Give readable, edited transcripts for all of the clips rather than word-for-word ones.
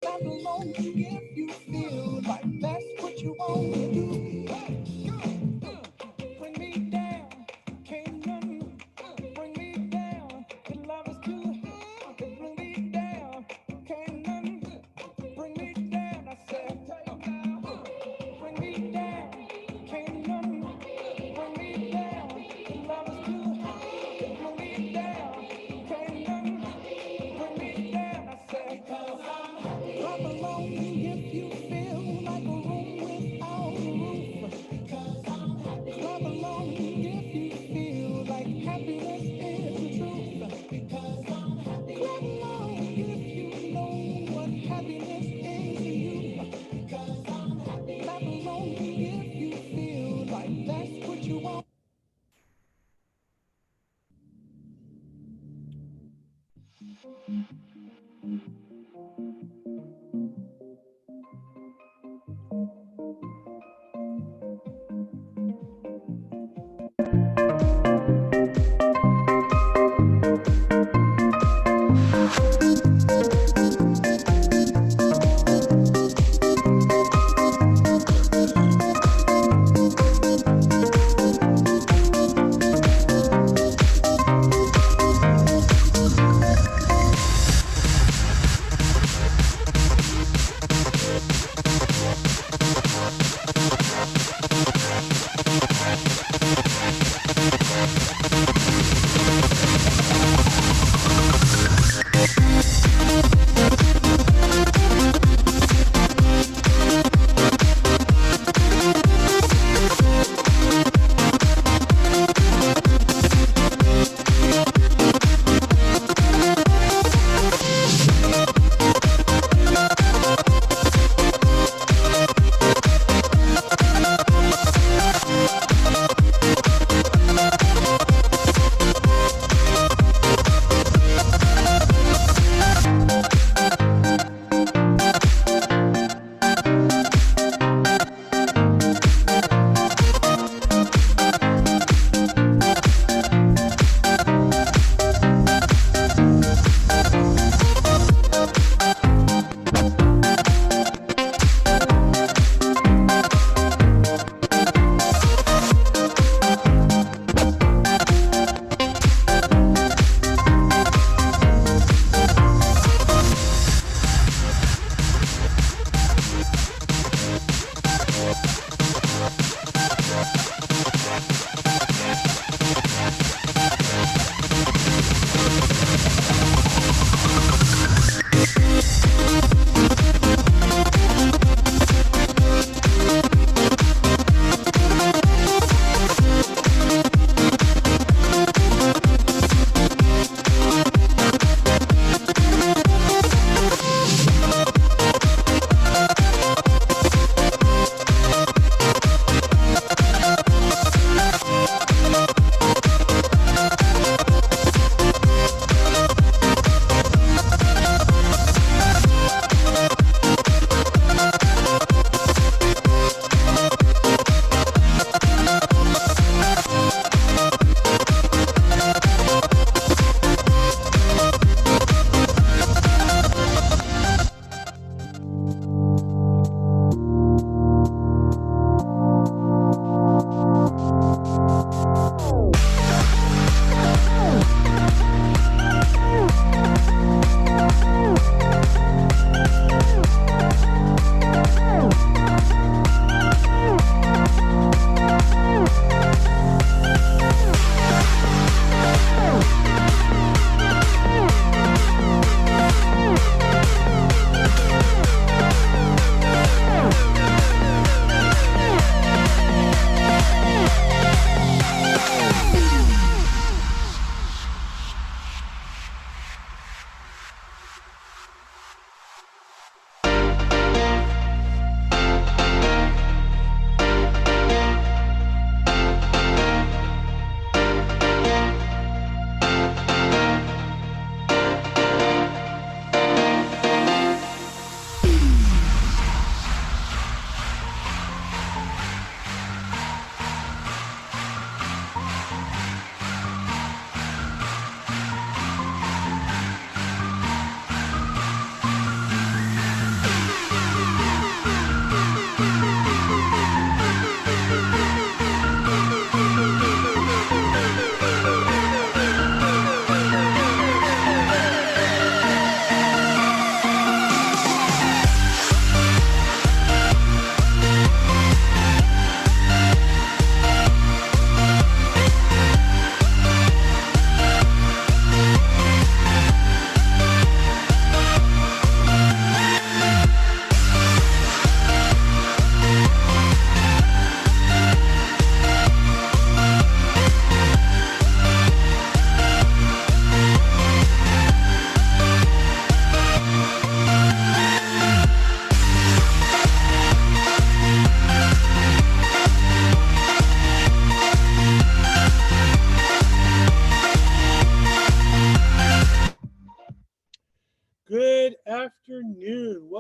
Clap along if you feel like that's what you want to do. Bring me down, can't nothing bring me down. Your love is too hot to bring me down. Can't nothing bring me down. I said, bring me down, can't nothing bring me down. Your love is too hot to bring me down. Can't nothing bring me down. I said, clap along if you feel like a room without a roof. Clap along if you feel like happiness is the truth. Clap along if you know what happiness is to you. Clap along if you feel like that's what you want.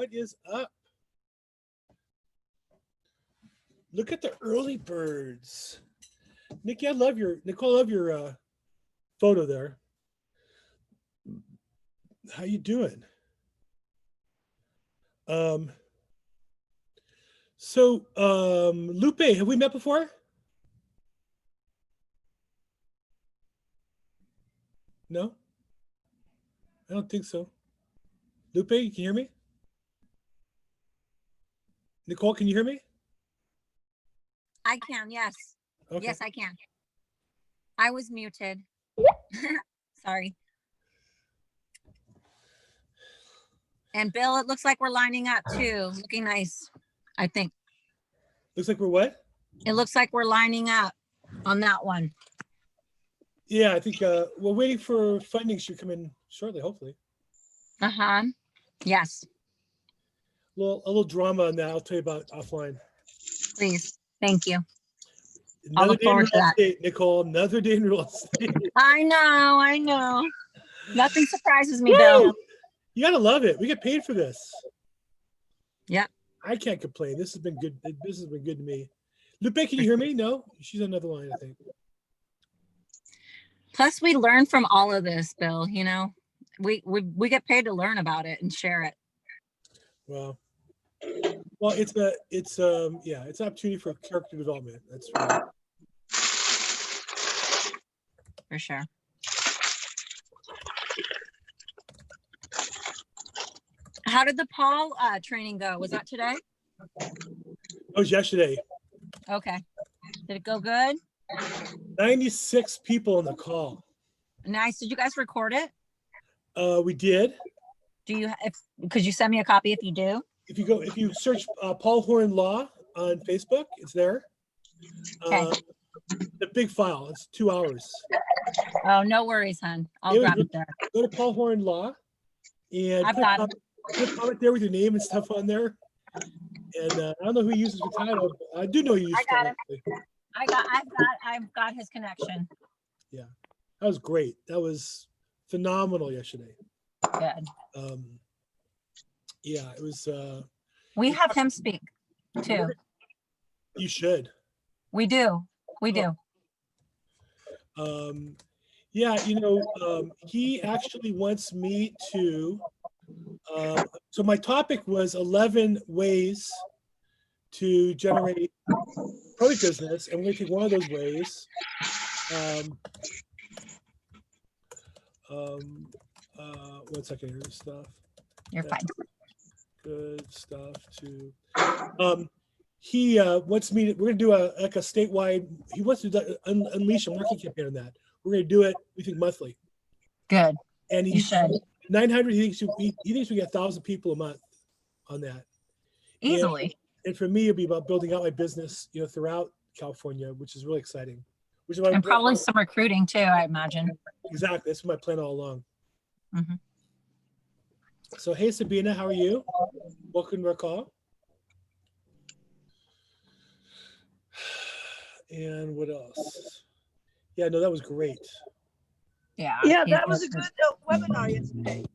What is up? Look at the early birds. Nicole, I love your photo there. How you doing? Lupe, have we met before? No? I don't think so. Lupe, you can hear me? Nicole, can you hear me? I can, yes. Okay. Yes, I can. I was muted. Sorry. And Bill, it looks like we're lining up too. Looking nice, I think. Looks like we're what? It looks like we're lining up on that one. Yeah, I think we're waiting for funding should come in shortly, hopefully. Uh-huh. Yes, A little drama on that. I'll tell you about offline. please. Thank you. Another look day in forward real to that. estate, Nicole. Another day in real estate. I know. Nothing surprises me, Woo! Bill. You gotta love it. We get paid for this. Yep. I can't complain. This has been good. This has been good to me. Lupe, can you hear me? No, she's on another line, I think. Plus, we learn from all of this, Bill. You know, we get paid to learn about it and share it. Wow. Well, it's an opportunity for character development. That's right. For sure. How did the Paul training go? Was that today? That was yesterday. Okay. Did it go good? 96 people on the call. Nice. Did you guys record it? We did. Could you send me a copy if you do? If you search Paul Horn Law on Facebook, it's there. Okay. The big file. It's 2 hours. Oh, no worries, hon. I'll grab it there. Go to Paul Horn Law and I've got it. put a comment there with your name and stuff on there. And I don't know who uses the title. But I do know you use I got title. it. I've got his connection. Yeah, that was great. That was phenomenal yesterday. Good. Yeah, it was. We have him speak too. You should. We do. We do. Yeah, he actually wants me to. So my topic was 11 ways to generate probate business, and we're gonna take one of those ways. One second here, stuff. You're fine. Good stuff too. He wants me to. We're gonna do a statewide. He wants to unleash a marketing campaign on that. We're gonna do it. We think monthly. Good. And You should. 900. He thinks we get 1,000 people a month on that. Easily. And for me, it'll be about building out my business, throughout California, which is really exciting. And probably some recruiting too, I imagine. Exactly. That's my plan all along. Mm-hmm. So, hey, Sabina, how are you? Welcome to our call. And what else? Yeah, no, that was great. Yeah. Yeah, that was a good webinar yesterday.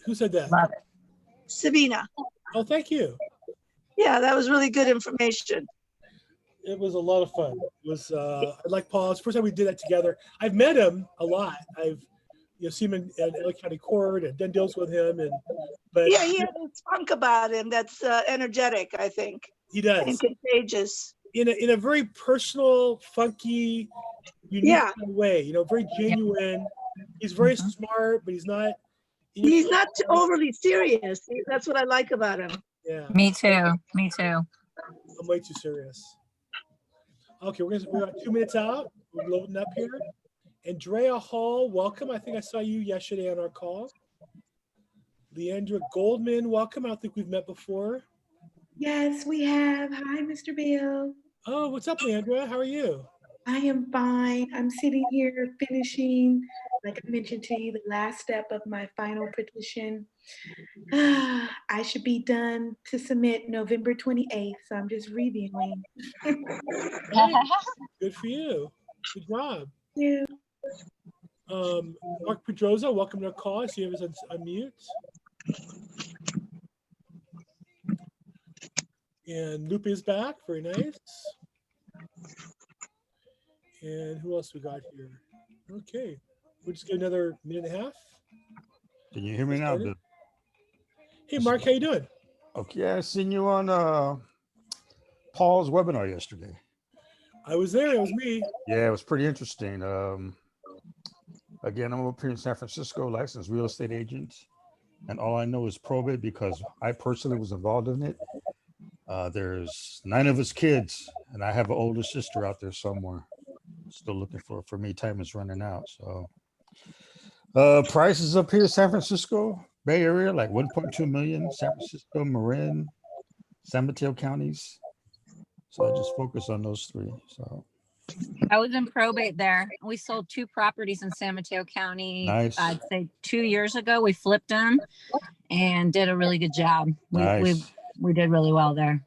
Who said that? Love it. Sabina. Oh, thank you. Yeah, that was really good information. It was a lot of fun. It was I like Paul. It's the first time we did that together. I've met him a lot. I've seen him in LA County Court and done deals with him, but yeah, he has a spunk about him that's energetic, I think. He does. And contagious. In a very personal, funky, unique kind of way. Very genuine. He's very smart, but he's not. He's not overly serious. That's what I like about him. Yeah. Me too. Me too. I'm way too serious. Okay, we're about 2 minutes out. We're loading up here. Andrea Hall, welcome. I think I saw you yesterday on our call. Leandra Goldman, welcome. I don't think we've met before. Yes, we have. Hi, Mr. Bill. Oh, what's up, Leandra? How are you? I am fine. I'm sitting here finishing, like I mentioned to you, the last step of my final petition. I should be done to submit November 28th, so I'm just reviewing. Good for you. Good job. Yeah. Mark Pedroza, welcome to our call. I see you on mute. And Lupe is back. Very nice. And who else we got here? Okay. We'll just give another minute and a half. Can you hear me now, Bill? Hey, Mark, how you doing? Okay, I seen you on Paul's webinar yesterday. I was there. It was me. Yeah, it was pretty interesting. Again, I'm up here in San Francisco, licensed real estate agent, and all I know is probate because I personally was involved in it. There's 9 of us kids, and I have an older sister out there somewhere. Still looking for me. Time is running out. So prices up here in San Francisco, Bay Area, like 1.2 million, San Francisco, Marin, San Mateo counties. So I just focus on those 3. So I was in probate there. We sold 2 properties in San Mateo County. nice. I'd say 2 years ago. We flipped them and did a really good job. Nice. We did really well there.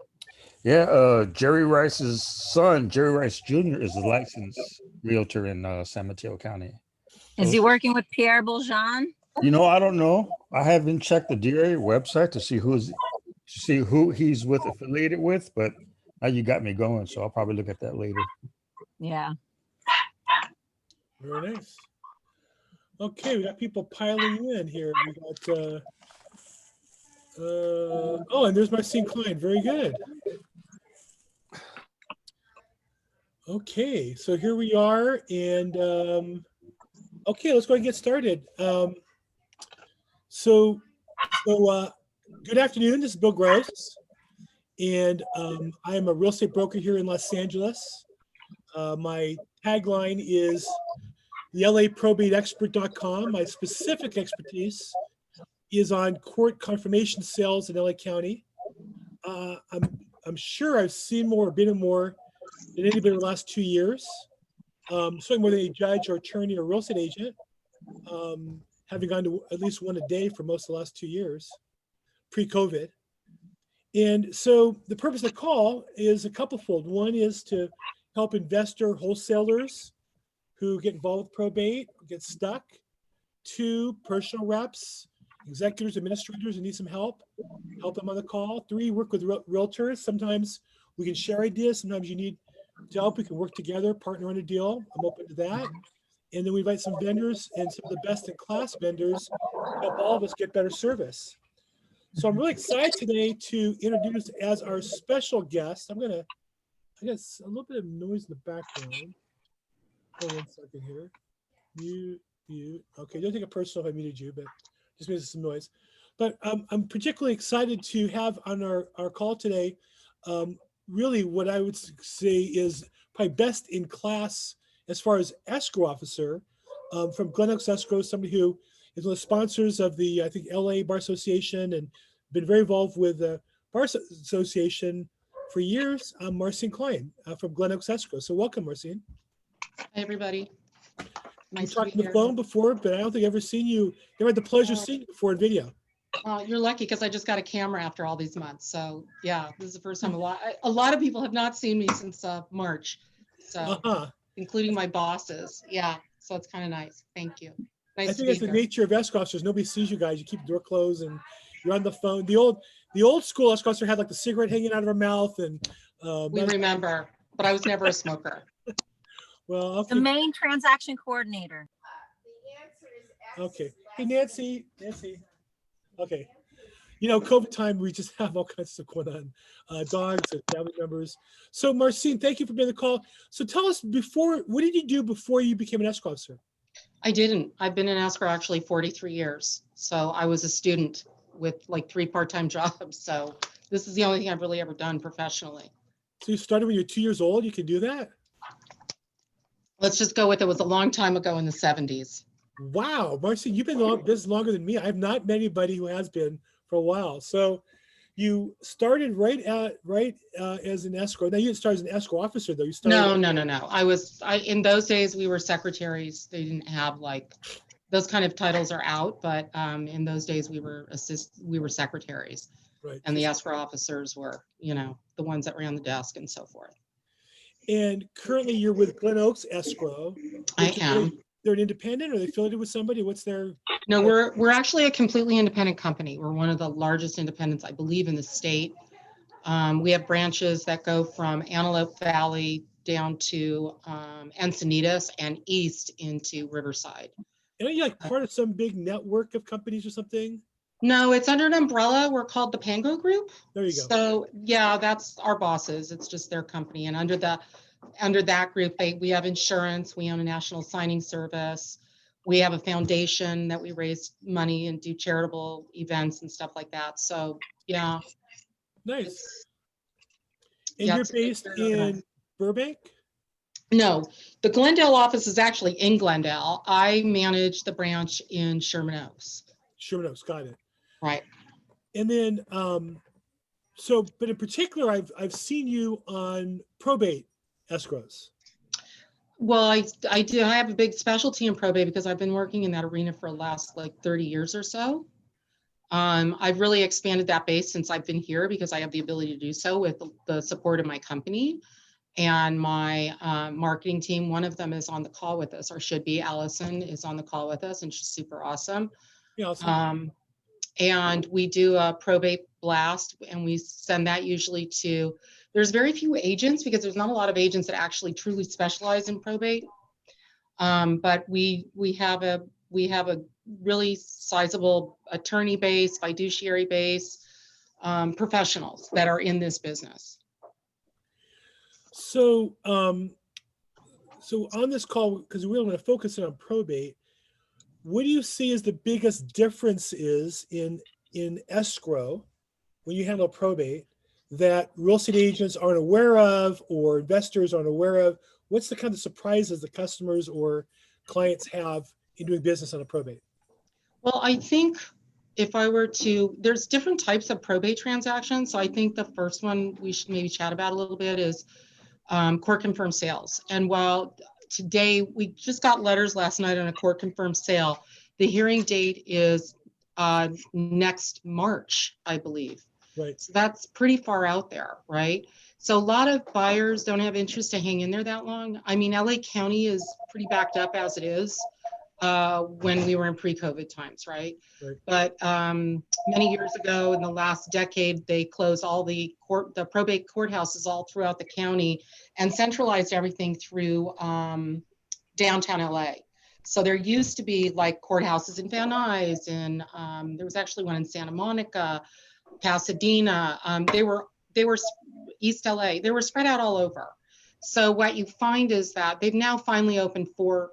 Yeah, Jerry Rice's son, Jerry Rice Jr., is a licensed realtor in San Mateo County. Is he working with Pierre Bourgeon? You know, I don't know. I haven't checked the DA website to see who he's with affiliated with, but now you got me going, so I'll probably look at that later. Yeah. Very nice. Okay, we got people piling in here. We got oh, and there's Marcine Kline. Very good. Okay, so here we are, and okay, let's go ahead and get started. So good afternoon. This is Bill Gross, and I am a real estate broker here in Los Angeles. My tagline is the LAProbateexpert.com. My specific expertise is on court confirmation sales in LA County. I'm sure I've seen more or been in more than anybody in the last 2 years. Certainly more than a judge or attorney or real estate agent. Having gone to at least one a day for most of the last 2 years, pre-COVID. And so the purpose of the call is a couplefold. One is to help investor wholesalers who get involved with probate, get stuck. 2, personal reps, executors, administrators who need some help them on the call. 3, work with realtors. Sometimes we can share ideas. Sometimes you need help. We can work together, partner on a deal. I'm open to that. And then we invite some vendors and some of the best in class vendors to help all of us get better service. So I'm really excited today to introduce as our special guest. I guess a little bit of noise in the background. Hold on 1 second here. Mute. Okay, don't take it personal if I muted you, but just means some noise. But I'm particularly excited to have on our call today, really what I would say is probably best in class as far as escrow officer from Glen Oaks Escrow, somebody who is one of the sponsors of the, I think, LA Bar Association and been very involved with the Bar Association for years. Marcine Kline from Glen Oaks Escrow. So welcome, Marcine. Hi, everybody. We've talked on the phone before, but I don't think I've ever seen you. Never had the pleasure of seeing you before in video. You're lucky because I just got a camera after all these months. So yeah, this is the first time a lot of people have not seen me since March. So including my bosses. Yeah. So it's kind of nice. Thank you. Nice I think it's the nature of escrow officers. Nobody sees you guys. You keep the door closed and you're on the phone. The old school escrow officer had like the cigarette hanging out of her mouth, and we remember, but I was never a smoker. Well, The main transaction coordinator. Okay. Hey, Nancy. Okay. You know, COVID time, we just have all kinds of stuff going on. Dogs and family members. So Marcine, thank you for being on the call. So tell us what did you do before you became an escrow officer? I didn't. I've been in escrow actually 43 years. So I was a student with like 3 part-time jobs. So this is the only thing I've really ever done professionally. So you started when you're 2 years old, you can do that? Let's just go with it was a long time ago in the 70s. Wow, Marcine, you've been in business longer than me. I've not met anybody who has been for a while. So you started right as an escrow. Now you didn't start as an escrow officer though. You started. No. In those days we were secretaries. They didn't have like those kind of titles are out, but in those days we were secretaries. Right. And the escrow officers were, the ones that ran the desk and so forth. And currently you're with Glen Oaks Escrow. I am. they're an independent, or are they affiliated with somebody? What's their? No, we're actually a completely independent company. We're one of the largest independents, I believe, in the state. We have branches that go from Antelope Valley down to Encinitas and east into Riverside. And are you like part of some big network of companies or something? No, it's under an umbrella. We're called the Pango Group. There you go. So yeah, that's our bosses. It's just their company. And under that group, we have insurance, we own a national signing service. We have a foundation that we raise money and do charitable events and stuff like that. So yeah. Nice. And you're based in Burbank? No, the Glendale office is actually in Glendale. I manage the branch in Sherman Oaks. Sherman Oaks, got it. Right. And then, but in particular, I've seen you on probate escrows. Well, I do. I have a big specialty in probate because I've been working in that arena for the last like 30 years or so. I've really expanded that base since I've been here because I have the ability to do so with the support of my company and my marketing team. One of them is on the call with us, or should be. Allison is on the call with us, and she's super awesome. Yeah, awesome. And we do a probate blast, and we send that usually to, there's very few agents because there's not a lot of agents that actually truly specialize in probate. But we have a really sizable attorney base, fiduciary base, professionals that are in this business. So, so on this call, because we want to focus on probate, what do you see as the biggest difference is in escrow when you handle probate that real estate agents aren't aware of or investors aren't aware of? What's the kind of surprises the customers or clients have in doing business on a probate? Well, I think if I were to, there's different types of probate transactions. So I think the first one we should maybe chat about a little bit is court confirmed sales. And while today we just got letters last night on a court confirmed sale, the hearing date is next March, I believe. Right. So that's pretty far out there, right? So a lot of buyers don't have interest to hang in there that long. I mean, LA County is pretty backed up as it is when we were in pre-COVID times, right? Right. But many years ago, in the last decade, they closed all the probate courthouses all throughout the county and centralized everything through downtown LA. So there used to be like courthouses in Van Nuys, and there was actually one in Santa Monica, Pasadena. They were East LA. They were spread out all over. So what you find is that they've now finally opened four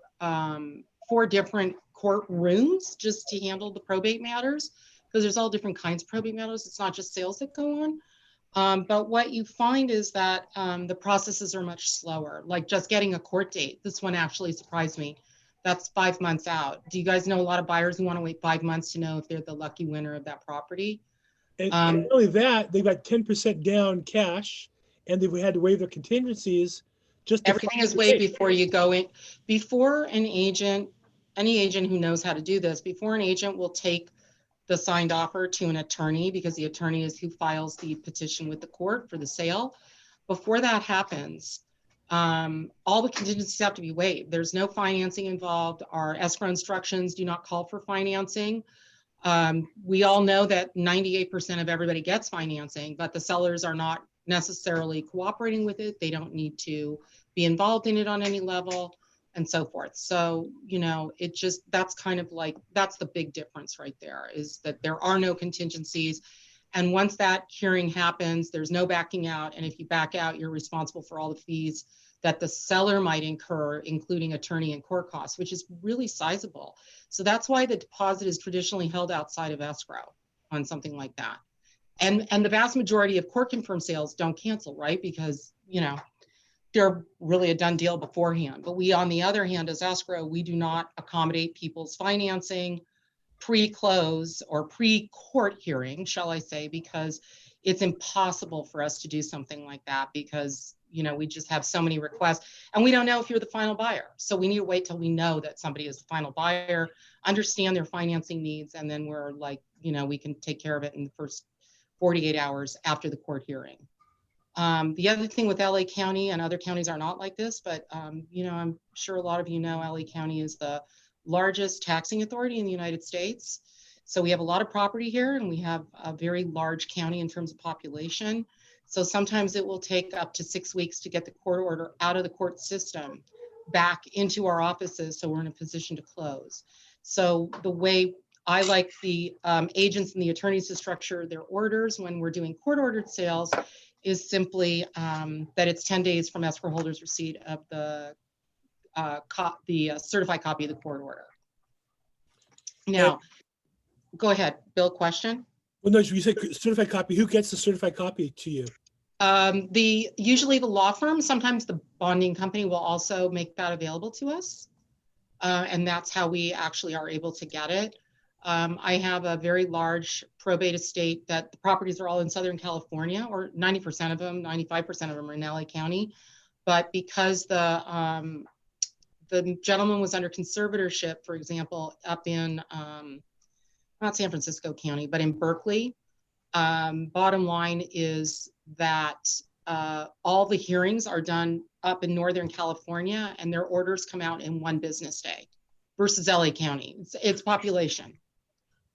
different courtrooms just to handle the probate matters, because there's all different kinds of probate matters. It's not just sales that go on. But what you find is that the processes are much slower, like just getting a court date. This one actually surprised me. That's 5 months out. Do you guys know a lot of buyers who want to wait 5 months to know if they're the lucky winner of that property? And not only that, they've got 10% down cash, and they've had to waive their contingencies. Just everything is waived before you go in. Before an agent, any agent who knows how to do this, before an agent will take the signed offer to an attorney, because the attorney is who files the petition with the court for the sale. Before that happens, all the contingencies have to be waived. There's no financing involved. Our escrow instructions do not call for financing. We all know that 98% of everybody gets financing, but the sellers are not necessarily cooperating with it. They don't need to be involved in it on any level, and so forth. So, you know, it just, that's kind of like, that's the big difference right there, is that there are no contingencies. And once that hearing happens, there's no backing out. And if you back out, you're responsible for all the fees that the seller might incur, including attorney and court costs, which is really sizable. So that's why the deposit is traditionally held outside of escrow on something like that. And the vast majority of court confirmed sales don't cancel, right? Because, you know, they're really a done deal beforehand. But we, on the other hand, as escrow, we do not accommodate people's financing pre-close or pre-court hearing, shall I say, because it's impossible for us to do something like that, because, you know, we just have so many requests and we don't know if you're the final buyer. So we need to wait till we know that somebody is the final buyer, understand their financing needs, and then we're like, you know, we can take care of it in the first 48 hours after the court hearing. The other thing with LA County, and other counties are not like this, but you know, I'm sure a lot of you know LA County is the largest taxing authority in the United States. So we have a lot of property here, and we have a very large county in terms of population. So sometimes it will take up to 6 weeks to get the court order out of the court system back into our offices, so we're in a position to close. So the way I like the agents and the attorneys to structure their orders when we're doing court-ordered sales is simply that it's 10 days from escrow holder's receipt of the certified copy of the court order. Now, go ahead, Bill, question? Well, no, you said certified copy. Who gets the certified copy to you? Usually the law firm, sometimes the bonding company will also make that available to us. And that's how we actually are able to get it. I have a very large probate estate that the properties are all in Southern California, or 90% of them, 95% of them are in LA County. But because the gentleman was under conservatorship, for example, up in, not San Francisco County, but in Berkeley, bottom line is that all the hearings are done up in Northern California, and their orders come out in 1 business day versus LA County. It's population.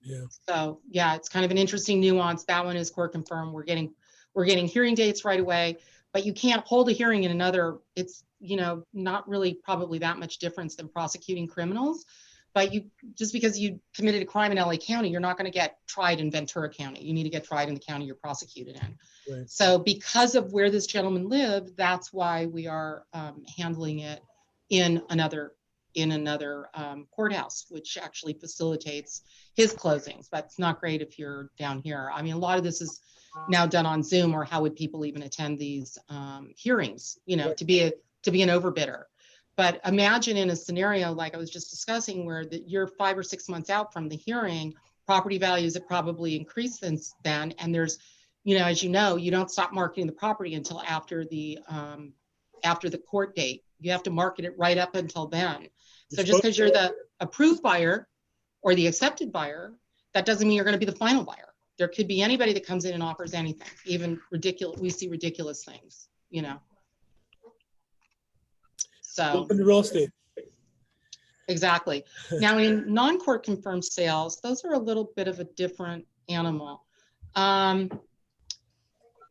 Yeah. So yeah, it's kind of an interesting nuance. That one is court confirmed. We're getting hearing dates right away, but you can't hold a hearing in another. It's, you know, not really probably that much difference than prosecuting criminals. But you, just because you committed a crime in LA County, you're not going to get tried in Ventura County. You need to get tried in the county you're prosecuted in. Right. So because of where this gentleman lived, that's why we are handling it in another courthouse, which actually facilitates his closings. But it's not great if you're down here. I mean, a lot of this is now done on Zoom, or how would people even attend these hearings, you know, to be an overbidder. But imagine in a scenario like I was just discussing, where you're 5 or 6 months out from the hearing, property values have probably increased since then. And there's, you know, as you know, you don't stop marketing the property until after the court date. You have to market it right up until then. So just because you're the approved buyer or the accepted buyer, that doesn't mean you're going to be the final buyer. There could be anybody that comes in and offers anything, even ridiculous. We see ridiculous things, you know. So Welcome to real estate. Exactly. Now in non-court confirmed sales, those are a little bit of a different animal.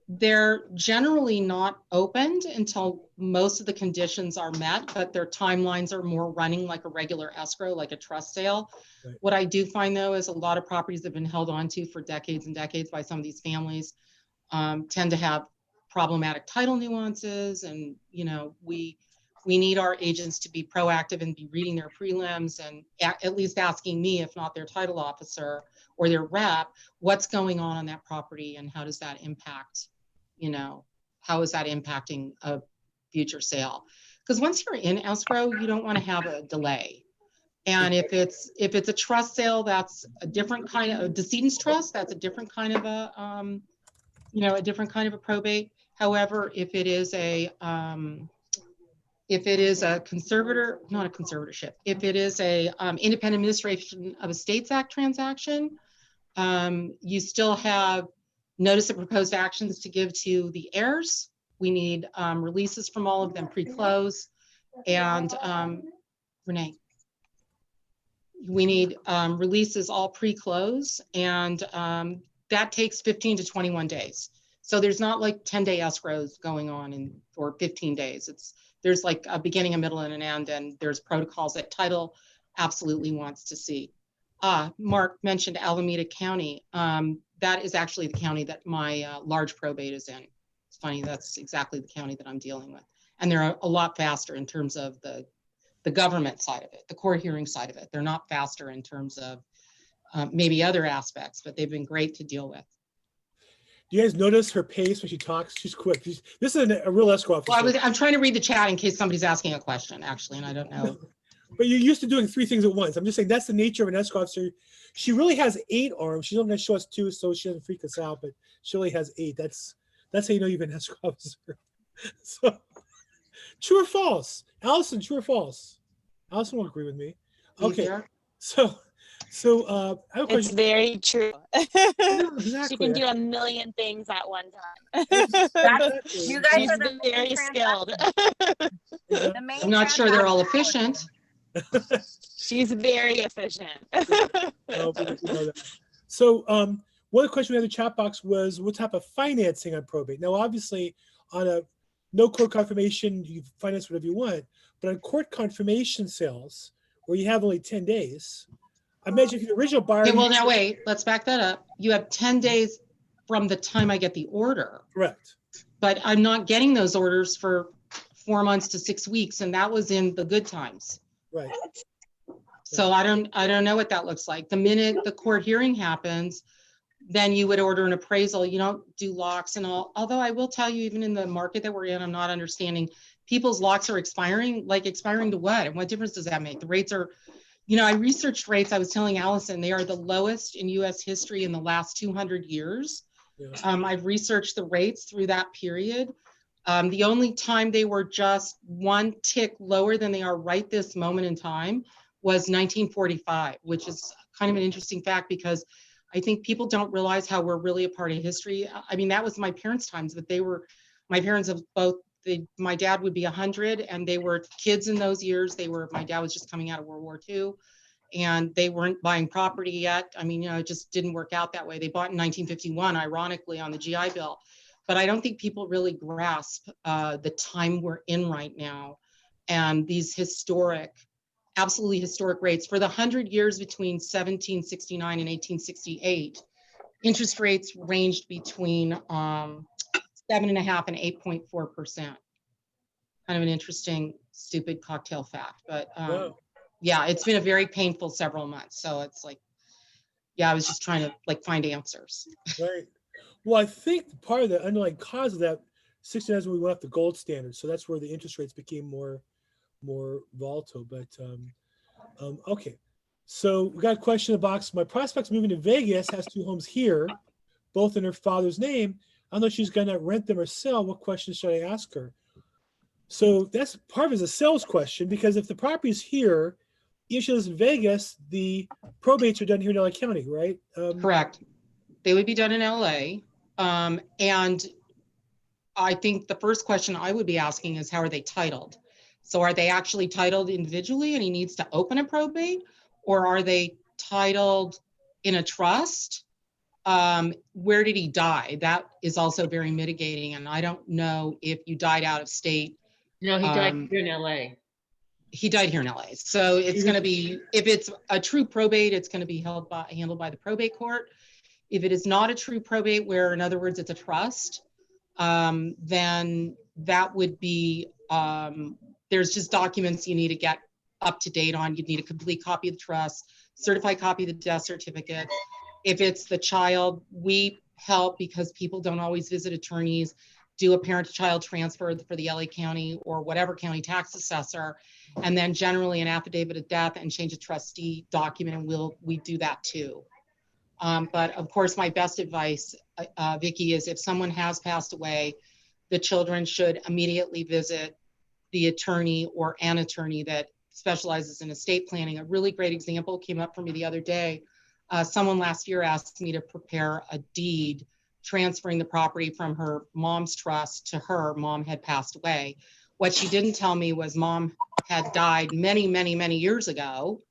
They're generally not opened until most of the conditions are met, but their timelines are more running like a regular escrow, like a trust sale. Right. What I do find though is a lot of properties that have been held onto for decades and decades by some of these families tend to have problematic title nuances, and you know, we need our agents to be proactive and be reading their prelims and at least asking me, if not their title officer or their rep, what's going on that property and how does that impact, you know, how is that impacting a future sale? Because once you're in escrow, you don't want to have a delay. And if it's a trust sale, that's a different kind of a decedent's trust. That's a different kind of a, you know, a different kind of a probate. However, if it is a conservator, not a conservatorship, if it is a independent administration of estates act transaction, you still have notice of proposed actions to give to the heirs. We need releases from all of them pre-close, and Renee, we need releases all pre-close, and that takes 15 to 21 days. So there's not like 10-day escrows going on or 15 days. There's like a beginning, a middle, and an end, and there's protocols that title absolutely wants to see. Mark mentioned Alameda County. That is actually the county that my large probate is in. It's funny, that's exactly the county that I'm dealing with. And they're a lot faster in terms of the government side of it, the court hearing side of it. They're not faster in terms of maybe other aspects, but they've been great to deal with. Do you guys notice her pace when she talks? She's quick. This is a real escrow officer. Well, I'm trying to read the chat in case somebody's asking a question, actually, and I don't know. But you're used to doing 3 things at once. I'm just saying that's the nature of an escrow officer. She really has 8 arms. She's only going to show us 2, so she doesn't freak us out. But she only has 8. That's how you know you've been an escrow officer. So, true or false? Allison, true or false? Allison will agree with me. Okay. So So I have a It's question. very true. No, She exactly. can do a million things at one time. Exactly. You guys She's are the main very skilled. Exactly. The main I'm not sure they're all transaction. efficient. She's very efficient. Oh, we know that. So one question we had in the chat box was what type of financing on probate? Now, obviously, on a no court confirmation, you finance whatever you want, but on court confirmation sales, where you have only 10 days, I imagine if the original buyer. Okay, well, now wait, let's back that up. You have 10 days from the time I get the order, Correct. but I'm not getting those orders for 4 months to 6 weeks, and that was in the good times. Right. So I don't know what that looks like. The minute the court hearing happens, then you would order an appraisal. You don't do locks and all. Although I will tell you, even in the market that we're in, I'm not understanding. People's locks are expiring. Like expiring to what? And what difference does that make? The rates are, I researched rates. I was telling Allison, they are the lowest in US history in the last 200 years. Yeah. I've researched the rates through that period. The only time they were just one tick lower than they are right this moment in time was 1945, which is kind of an interesting fact because I think people don't realize how we're really a part of history. I mean, that was my parents' times, but my parents have both, my dad would be 100 and they were kids in those years. My dad was just coming out of World War II and they weren't buying property yet. I mean, it just didn't work out that way. They bought in 1951, ironically, on the GI Bill. But I don't think people really grasp the time we're in right now and these absolutely historic rates. For the 100 years between 1769 and 1868, interest rates ranged between 7.5% and 8.4%. Kind of an interesting, stupid cocktail fact, but Wow. yeah, it's been a very painful several months. So it's like, yeah, I was just trying to find answers. Right. Well, I think part of the underlying cause of that 69 is when we went up the gold standard. So that's where the interest rates became more volatile. But okay. So we got a question in the box. My prospect's moving to Vegas, has 2 homes here, both in her father's name. I don't know if she's going to rent them or sell. What questions should I ask her? So that's part of it is a sales question, because if the property is here, if she lives in Vegas, the probates are done here in LA County, right? Correct. They would be done in LA. And I think the first question I would be asking is, how are they titled? So are they actually titled individually and he needs to open a probate, or are they titled in a trust? Where did he die? That is also very mitigating. And I don't know if you died out of state. No, he died here in LA. He died here in LA. So it's going to be, if it's a true probate, it's going to be handled by the probate court. If it is not a true probate, where in other words, it's a trust, then that would be, there's just documents you need to get up to date on. You'd need a complete copy of the trust, certified copy of the death certificate. If it's the child, we help, because people don't always visit attorneys, do a parent-to-child transfer for the LA County or whatever county tax assessor, and then generally an affidavit of death and change of trustee document, and we do that too. But of course, my best advice, Vicki, is if someone has passed away, the children should immediately visit the attorney or an attorney that specializes in estate planning. A really great example came up for me the other day. Someone last year asked me to prepare a deed transferring the property from her mom's trust to her. Mom had passed away. What she didn't tell me was mom had died many, many, many years ago.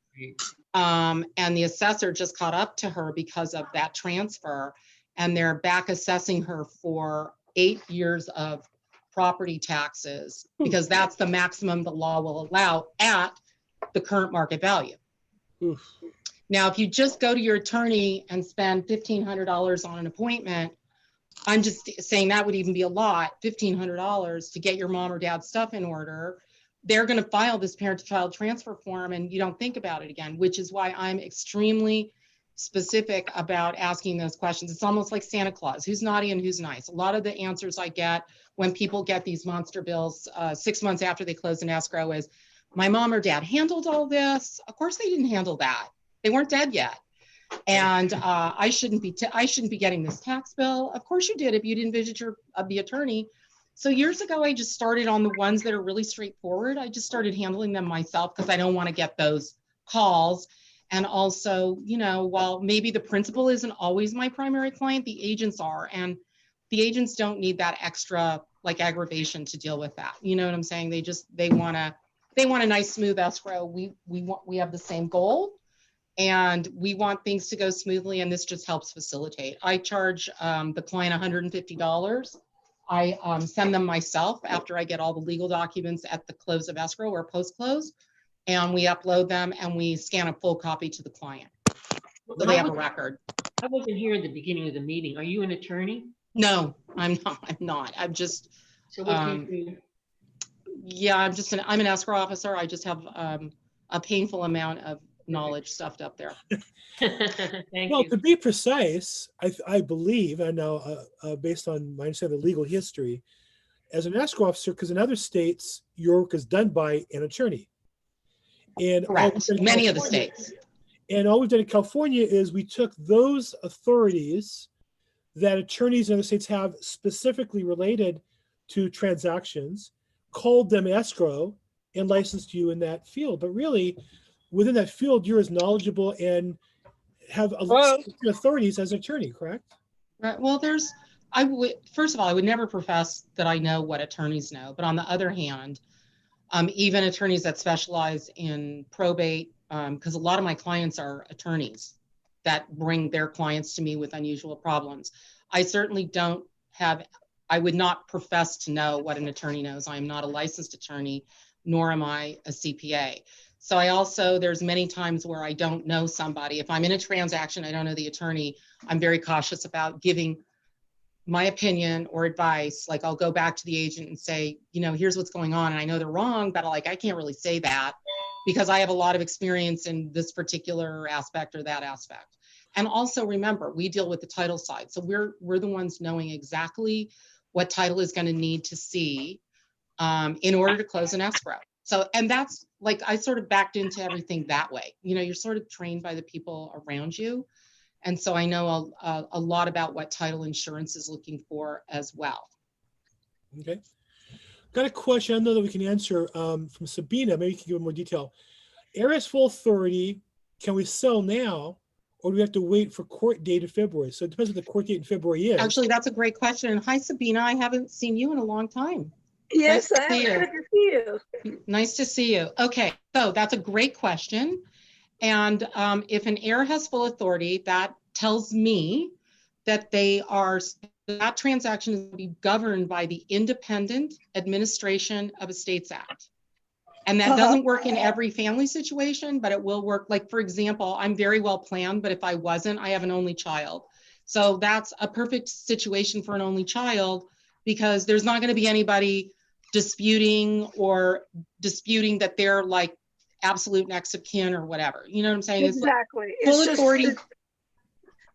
And the assessor just caught up to her because of that transfer, and they're back assessing her for 8 years of property taxes, because that's the maximum the law will allow at the current market value. Oof. Now, if you just go to your attorney and spend $1,500 on an appointment, I'm just saying that would even be a lot, $1,500 to get your mom or dad's stuff in order. They're going to file this parent-to-child transfer form and you don't think about it again, which is why I'm extremely specific about asking those questions. It's almost like Santa Claus, who's naughty and who's nice. A lot of the answers I get when people get these monster bills 6 months after they close an escrow is, my mom or dad handled all this. Of course they didn't handle that. They weren't dead yet. And I shouldn't be getting this tax bill. Of course you did if you didn't visit the attorney. So years ago, I just started on the ones that are really straightforward. I just started handling them myself because I don't want to get those calls. And also, you know, while maybe the principal isn't always my primary client, the agents are, and the agents don't need that extra like aggravation to deal with that. You know what I'm saying? They want a nice smooth escrow. We have the same goal, and we want things to go smoothly, and this just helps facilitate. I charge the client $150. I send them myself after I get all the legal documents at the close of escrow or post-close, and we upload them and we scan a full copy to the client. So they have a record. I wasn't here at the beginning of the meeting. Are you an attorney? No, I'm not. I'm just, So what do you do? yeah, I'm an escrow officer. I just have a painful amount of knowledge stuffed up there. Thank Well, you. to be precise, I believe, I know based on my understanding of the legal history, as an escrow officer, because in other states, your work is done by an attorney. And Correct. Many of the states. And all we've done in California is we took those authorities that attorneys in other states have specifically related to transactions, called them escrow, and licensed you in that field. But really, within that field, you're as knowledgeable and have authorities as an attorney, correct? Right. Well, first of all, I would never profess that I know what attorneys know. But on the other hand, even attorneys that specialize in probate, because a lot of my clients are attorneys that bring their clients to me with unusual problems. I certainly I would not profess to know what an attorney knows. I am not a licensed attorney, nor am I a CPA. So there's many times where I don't know somebody. If I'm in a transaction, I don't know the attorney, I'm very cautious about giving my opinion or advice. Like I'll go back to the agent and say, you know, here's what's going on. And I know they're wrong, but like, I can't really say that because I have a lot of experience in this particular aspect or that aspect. And also remember, we deal with the title side. So we're the ones knowing exactly what title is going to need to see in order to close an escrow. So, and that's like, I sort of backed into everything that way. You know, you're sort of trained by the people around you. And so I know a lot about what title insurance is looking for as well. Okay. Got a question I know that we can answer from Sabina. Maybe you can give more detail. Heir has full authority. Can we sell now, or do we have to wait for court date in February? So it depends what the court date in February is. Actually, that's a great question. And hi, Sabina. I haven't seen you in a long time. Yes, Nice to I see am. you. Good to see you. Nice to see you. Okay, so that's a great question. And if an heir has full authority, that tells me that that transaction is going to be governed by the Independent Administration of Estates Act. And that doesn't work in every family situation, but it will work. Like, for example, I'm very well planned, but if I wasn't, I have an only child. So that's a perfect situation for an only child because there's not going to be anybody disputing that they're like absolute next of kin or whatever. You know what I'm saying? Exactly. It's full authority.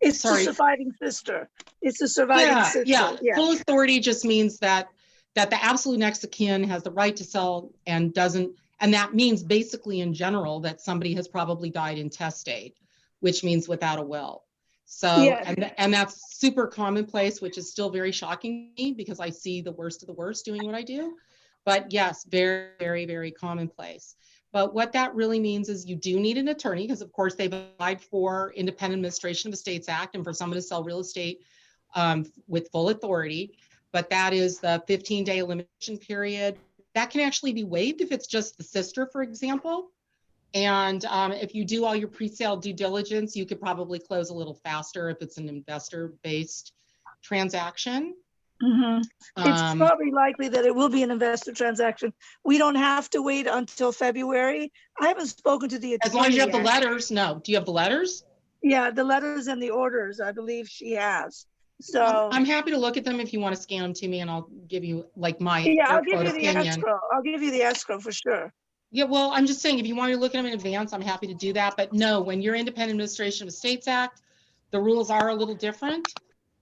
It's the surviving sister. It's the surviving sister. Yeah. Full authority just means that the absolute next of kin has the right to sell and doesn't, and that means basically in general that somebody has probably died intestate, which means without a will. So, Yes. and that's super commonplace, which is still very shocking to me because I see the worst of the worst doing what I do. But yes, very, very, very commonplace. But what that really means is you do need an attorney because of course they've applied for Independent Administration of Estates Act and for someone to sell real estate with full authority. But that is the 15-day limitation period. That can actually be waived if it's just the sister, for example. And if you do all your pre-sale due diligence, you could probably close a little faster if it's an investor-based transaction. Mm-hmm. It's probably likely that it will be an investor transaction. We don't have to wait until February. I haven't spoken to the attorney as long as you have yet. the letters. No, do you have the letters? Yeah, the letters and the orders, I believe she has. So I'm happy to look at them if you want to scan them to me, and I'll give you like my I'll give you the opinion. escrow. I'll give you the escrow for sure. Yeah, well, I'm just saying if you want to look at them in advance, I'm happy to do that. But no, when you're Independent Administration of Estates Act, the rules are a little different.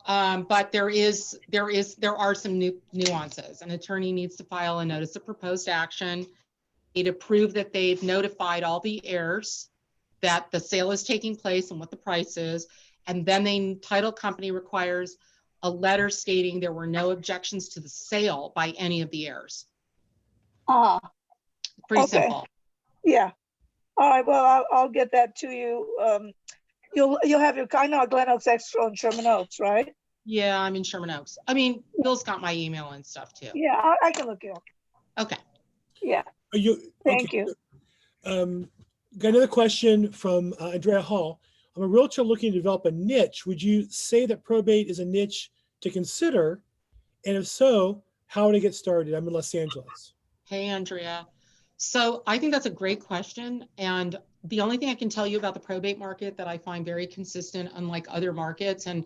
But there are some nuances. An attorney needs to file a notice of proposed action to prove that they've notified all the heirs that the sale is taking place and what the price is. And then the title company requires a letter stating there were no objections to the sale by any of the heirs. Pretty simple. Yeah. All right, well, I'll get that to you. You'll have your, I know Glen Oaks, Escrow, and Sherman Oaks, right? Yeah, I'm in Sherman Oaks. I mean, Bill's got my email and stuff too. Yeah, I can look it up. Okay. Yeah, Are you thank okay? you. Got another question from Andrea Hall. I'm a realtor looking to develop a niche. Would you say that probate is a niche to consider? And if so, how would I get started? I'm in Los Angeles. Hey, Andrea. So I think that's a great question. And the only thing I can tell you about the probate market that I find very consistent, unlike other markets, and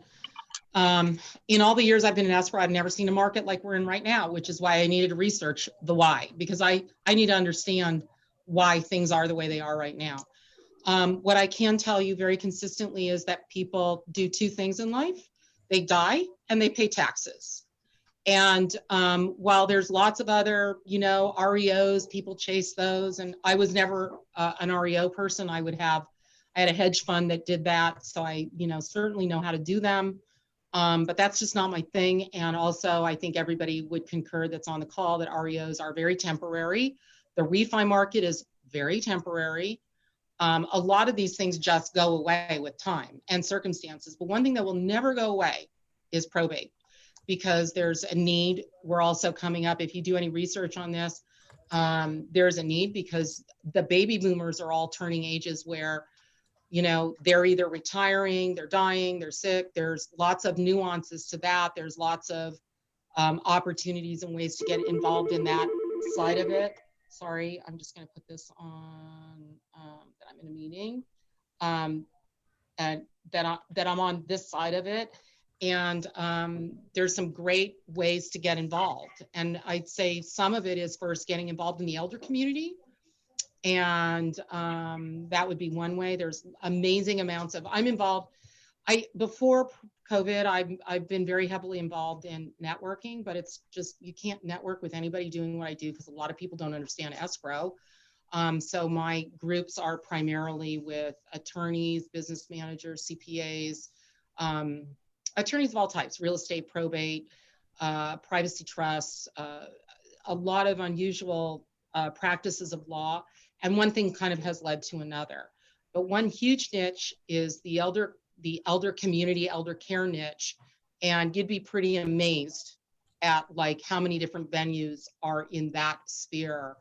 in all the years I've been in escrow, I've never seen a market like we're in right now, which is why I needed to research the why, because I need to understand why things are the way they are right now. What I can tell you very consistently is that people do two things in life. They die and they pay taxes. And while there's lots of other, REOs, people chase those. And I was never an REO person. I had a hedge fund that did that. So I, certainly know how to do them. But that's just not my thing. And also, I think everybody would concur that's on the call that REOs are very temporary. The refi market is very temporary. A lot of these things just go away with time and circumstances. But one thing that will never go away is probate, because there's a need. We're also coming up, if you do any research on this, there's a need because the baby boomers are all turning ages where, they're either retiring, they're dying, they're sick. There's lots of nuances to that. There's lots of opportunities and ways to get involved in that side of it. Sorry, I'm just going to put this on that I'm in a meeting, and that I'm on this side of it. And there's some great ways to get involved. And I'd say some of it is first getting involved in the elder community. And that would be one way. There's amazing amounts of, I'm involved. Before COVID, I've been very heavily involved in networking, but it's just, you can't network with anybody doing what I do because a lot of people don't understand escrow. So my groups are primarily with attorneys, business managers, CPAs, attorneys of all types, real estate, probate, privacy trusts, a lot of unusual practices of law. And one thing kind of has led to another. But one huge niche is the elder community, elder care niche. And you'd be pretty amazed at like how many different venues are in that sphere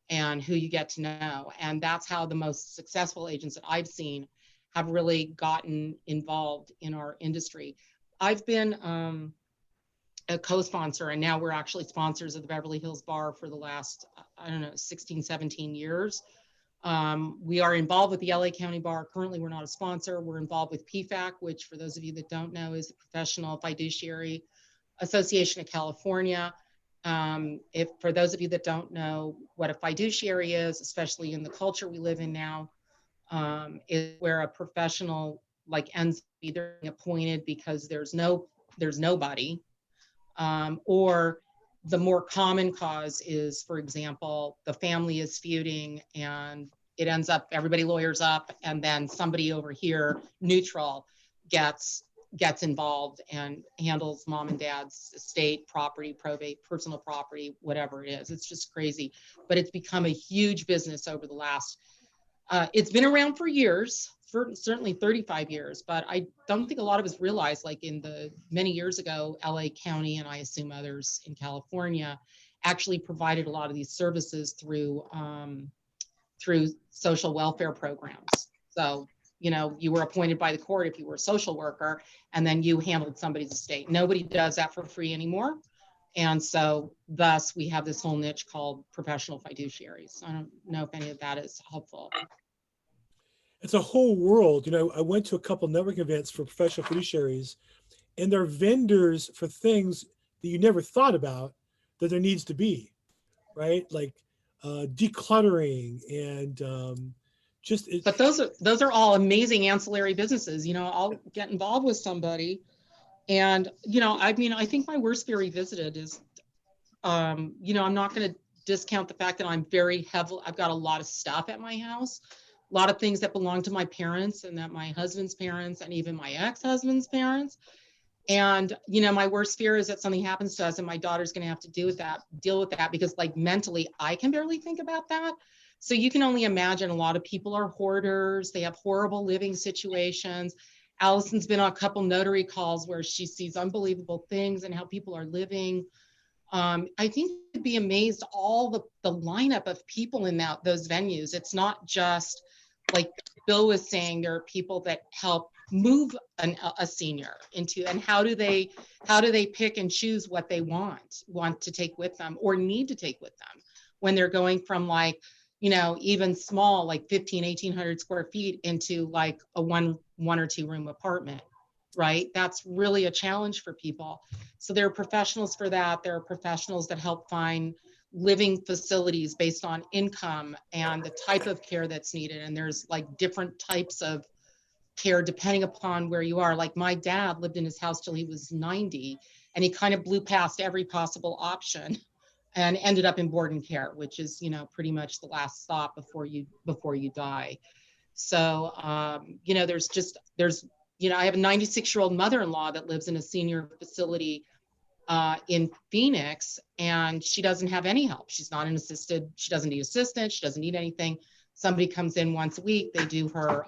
and who you get to know. And that's how the most successful agents that I've seen have really gotten involved in our industry. I've been a co-sponsor, and now we're actually sponsors of the Beverly Hills Bar for the last, 16, 17 years. We are involved with the LA County Bar. Currently, we're not a sponsor. We're involved with PFAC, which for those of you that don't know is the Professional Fiduciary Association of California. For those of you that don't know what a fiduciary is, especially in the culture we live in now, is where a professional ends up either being appointed because there's nobody, or the more common cause is, for example, the family is feuding and it ends up everybody lawyers up, and then somebody over here neutral gets involved and handles mom and dad's estate, property, probate, personal property, whatever it is. It's just crazy, but it's become a huge business over the last, it's been around for years, for certainly 35 years, but I don't think a lot of us realize, like in the many years ago, LA County, and I assume others in California, actually provided a lot of these services through social welfare programs. So, you were appointed by the court if you were a social worker, and then you handled somebody's estate. Nobody does that for free anymore. And so thus we have this whole niche called professional fiduciaries. I don't know if any of that is helpful. It's a whole world. I went to a couple network events for professional fiduciaries, and they're vendors for things that you never thought about that there needs to be, right? Like decluttering and but those are all amazing ancillary businesses. I'll get involved with somebody, and I think my worst fear revisited is, I'm not going to discount the fact that I'm very heavily, I've got a lot of stuff at my house, a lot of things that belong to my parents and that my husband's parents and even my ex-husband's parents. And, my worst fear is that something happens to us and my daughter's going to have to deal with that because mentally I can barely think about that. So you can only imagine a lot of people are hoarders. They have horrible living situations. Allison's been on a couple notary calls where she sees unbelievable things and how people are living. I think you'd be amazed all the lineup of people in those venues. It's not just like Bill was saying, there are people that help move a senior into, and how do they pick and choose what they want to take with them or need to take with them when they're going from like, you know, even small, like 1,800 square feet into like a one or two room apartment, right? That's really a challenge for people. So there are professionals for that. There are professionals that help find living facilities based on income and the type of care that's needed. And there's like different types of care depending upon where you are. Like my dad lived in his house till he was 90, and he kind of blew past every possible option and ended up in board and care, which is, you know, pretty much the last stop before you die. So, you know, there's, you know, I have a 96-year-old mother-in-law that lives in a senior facility in Phoenix, and she doesn't have any help. She's not she doesn't need assistance. She doesn't need anything. Somebody comes in once a week. They do her,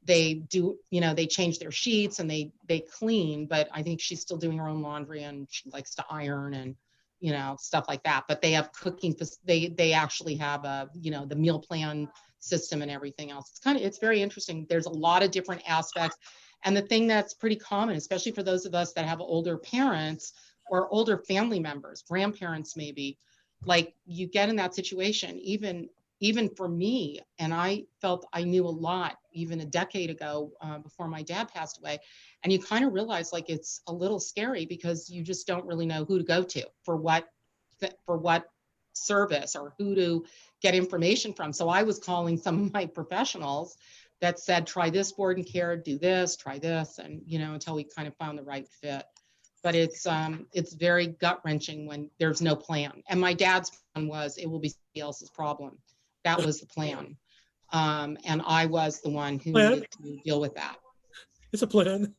you know, they change their sheets and they clean, but I think she's still doing her own laundry, and she likes to iron and, you know, stuff like that. But they have cooking, they actually have you know, the meal plan system and everything else. It's very interesting. There's a lot of different aspects. And the thing that's pretty common, especially for those of us that have older parents or older family members, grandparents maybe, like you get in that situation, even for me, and I felt I knew a lot even a decade ago before my dad passed away. And you kind of realize like it's a little scary because you just don't really know who to go to for what service or who to get information from. So I was calling some of my professionals that said, try this board and care, do this, try this, and, you know, until we kind of found the right fit. But it's very gut wrenching when there's no plan. And my dad's plan was, it will be somebody else's problem. That was the plan. And I was the one who needed to deal with that. It's a plan.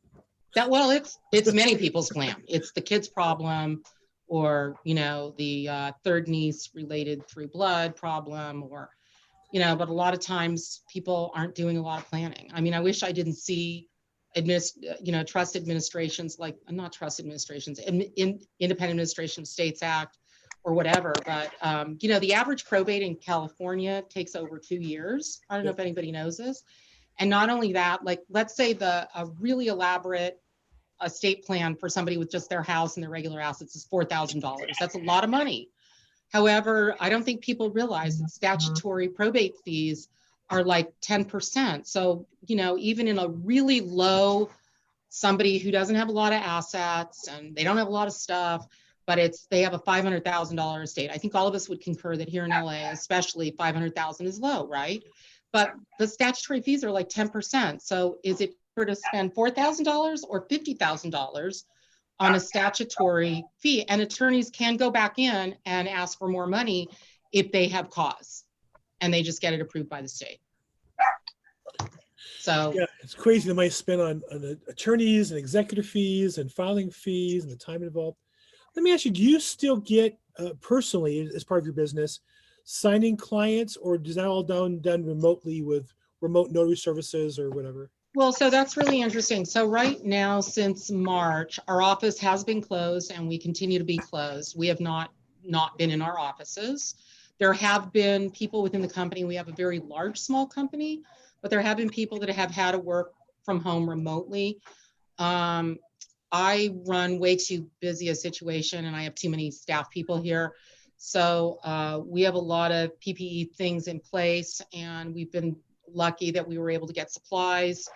Well, it's many people's plan. It's the kid's problem, or, you know, the third niece related through blood problem, or, you know, but a lot of times people aren't doing a lot of planning. I mean, I wish I didn't see trust administrations, like not trust administrations, Independent Administration of States Act or whatever. But, you know, the average probate in California takes over 2 years. I don't know if anybody knows this. And not only that, like, let's say a really elaborate estate plan for somebody with just their house and their regular assets is $4,000. That's a lot of money. However, I don't think people realize that statutory probate fees are like 10%. So, you know, even in a really low, somebody who doesn't have a lot of assets and they don't have a lot of stuff, but they have a $500,000 estate. I think all of us would concur that here in LA, especially, 500,000 is low, right? But the statutory fees are like 10%. So is it better to spend $4,000 or $50,000 on a statutory fee? And attorneys can go back in and ask for more money if they have cause, and they just get it approved by the state. So yeah, it's crazy the money spent on attorneys and executive fees and filing fees and the time involved. Let me ask you, do you still get personally, as part of your business, signing clients, or is that all done remotely with remote notary services or whatever? Well, so that's really interesting. So right now, since March, our office has been closed and we continue to be closed. We have not been in our offices. There have been people within the company. We have a very large, small company, but there have been people that have had to work from home remotely. I run way too busy a situation, and I have too many staff people here. So we have a lot of PPE things in place, and we've been lucky that we were able to get supplies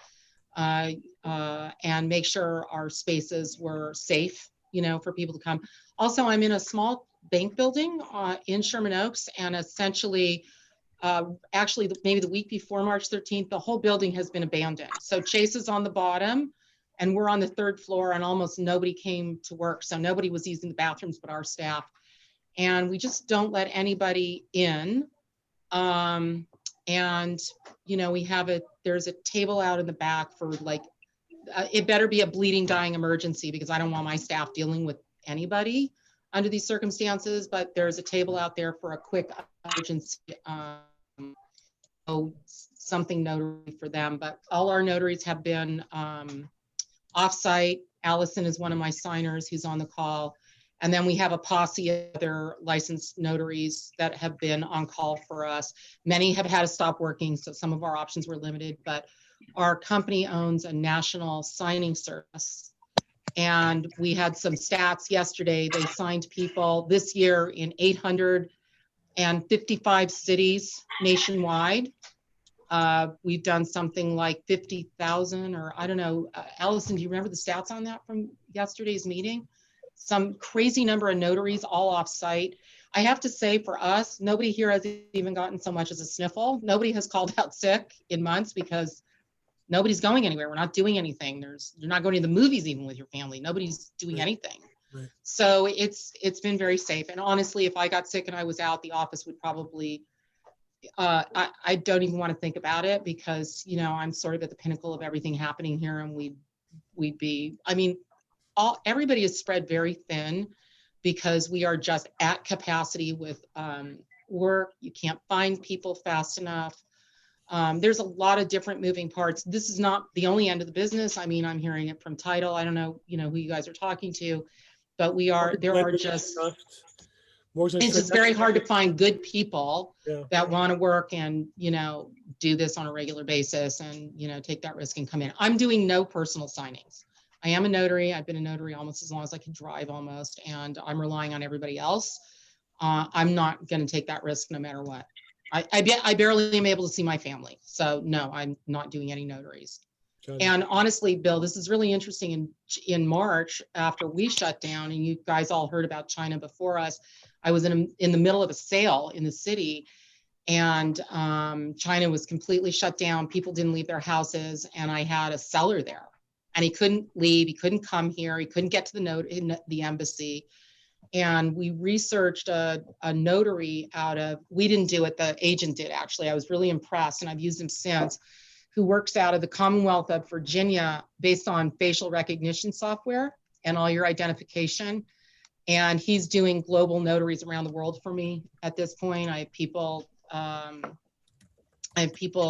and make sure our spaces were safe, you know, for people to come. Also, I'm in a small bank building in Sherman Oaks, and essentially, actually maybe the week before March 13th, the whole building has been abandoned. So Chase is on the bottom and we're on the 3rd floor, and almost nobody came to work. So nobody was using the bathrooms but our staff. And we just don't let anybody in. And, you know, there's a table out in the back for like, it better be a bleeding, dying emergency, because I don't want my staff dealing with anybody under these circumstances. But there's a table out there for a quick emergency something notary for them, but all our notaries have been offsite. Allison is one of my signers who's on the call. And then we have a posse of other licensed notaries that have been on call for us. Many have had to stop working, so some of our options were limited, but our company owns a national signing service. And we had some stats yesterday. They signed people this year in 855 cities nationwide. We've done something like 50,000, or I don't know. Allison, do you remember the stats on that from yesterday's meeting? Some crazy number of notaries all off site. I have to say, for us, nobody here has even gotten so much as a sniffle. Nobody has called out sick in months because nobody's going anywhere. We're not doing anything. You're not going to the movies even with your family. Nobody's doing anything. Right. So it's been very safe. And honestly, if I got sick and I was out, the office would probably, I don't even want to think about it, because, you know, I'm sort of at the pinnacle of everything happening here, and we'd be, I mean, everybody is spread very thin because we are just at capacity with work. You can't find people fast enough. There's a lot of different moving parts. This is not the only end of the business. I mean, I'm hearing it from title. I don't know, you know, who you guys are talking to, but it's just very hard to find good people that want to work and, you know, do this on a regular basis and, you know, take that risk and come in. I'm doing no personal signings. I am a notary. I've been a notary almost as long as I can drive almost, and I'm relying on everybody else. I'm not going to take that risk no matter what. I barely am able to see my family. So no, I'm not doing any notaries. And honestly, Bill, this is really interesting. In March, after we shut down, and you guys all heard about China before us, I was in the middle of a sale in the city, and China was completely shut down. People didn't leave their houses, and I had a seller there, and he couldn't leave. He couldn't come here. He couldn't get to the embassy. And we researched a notary we didn't do it, the agent did actually. I was really impressed, and I've used him since, who works out of the Commonwealth of Virginia based on facial recognition software and all your identification. And he's doing global notaries around the world for me at this point. I have people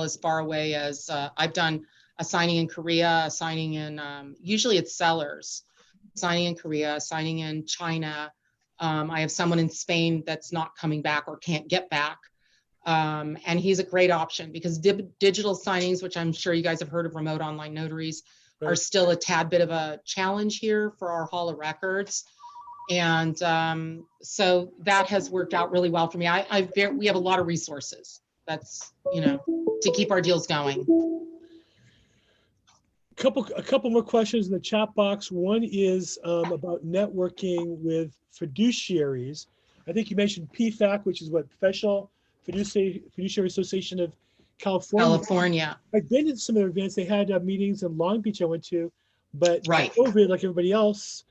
as far away as, I've done a signing in Korea, a signing in, usually it's sellers, signing in Korea, signing in China. I have someone in Spain that's not coming back or can't get back. And he's a great option because digital signings, which I'm sure you guys have heard of, remote online notaries, are still a tad bit of a challenge here for our Hall of Records. And so that has worked out really well for me. We have a lot of resources. That's, you know, to keep our deals going. A couple more questions in the chat box. One is about networking with fiduciaries. I think you mentioned PFAC, which is what, Professional Fiduciary Association of California. I've been to some of their events. They had meetings in Long Beach I went to, but COVID, like everybody else,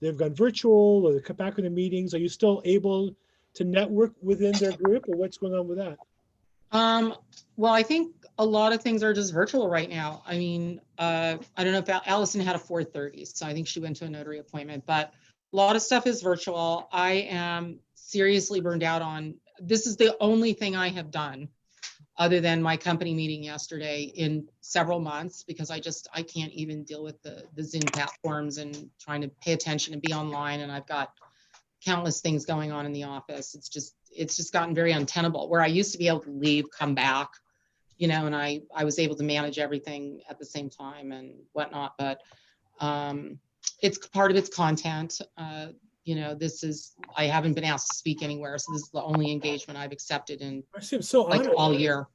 they've gone virtual or they cut back on the meetings. Are you still able to network within their group, or what's going on with that? Well, I think a lot of things are just virtual right now. I mean, I don't know if Allison had a 4:30, so I think she went to a notary appointment, but a lot of stuff is virtual. I am seriously burned out this is the only thing I have done other than my company meeting yesterday in several months, because I can't even deal with the Zoom platforms and trying to pay attention and be online. And I've got countless things going on in the office. It's just gotten very untenable, where I used to be able to leave, come back, you know, and I was able to manage everything at the same time and whatnot. But it's part of its content. You know, I haven't been asked to speak anywhere, so this is the only engagement I've accepted in all year.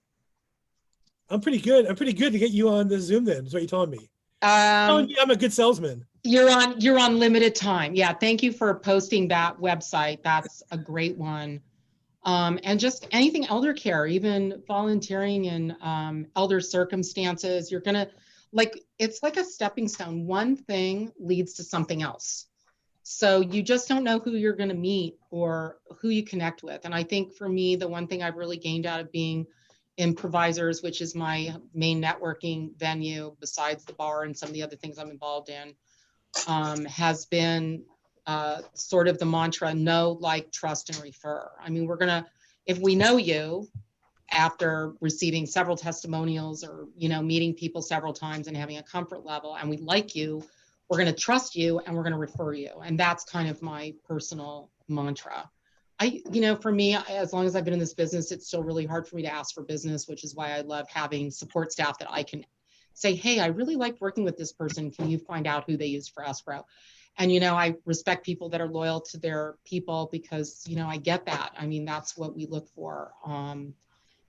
I'm pretty good to get you on the Zoom then, is what you told me. I'm a good salesman. You're on limited time. Yeah, thank you for posting that website. That's a great one. And just anything elder care, even volunteering in elder circumstances, you're gonna, it's like a stepping stone. One thing leads to something else. So you just don't know who you're gonna meet or who you connect with. And I think for me, the one thing I've really gained out of being Improvisers, which is my main networking venue besides the bar and some of the other things I'm involved in, has been sort of the mantra: know, like, trust, and refer. I mean, if we know you after receiving several testimonials or, meeting people several times and having a comfort level, and we like you, we're going to trust you and we're going to refer you. And that's kind of my personal mantra. For me, as long as I've been in this business, it's still really hard for me to ask for business, which is why I love having support staff that I can say, hey, I really like working with this person. Can you find out who they use for escrow? And, I respect people that are loyal to their people because, I get that. I mean, that's what we look for.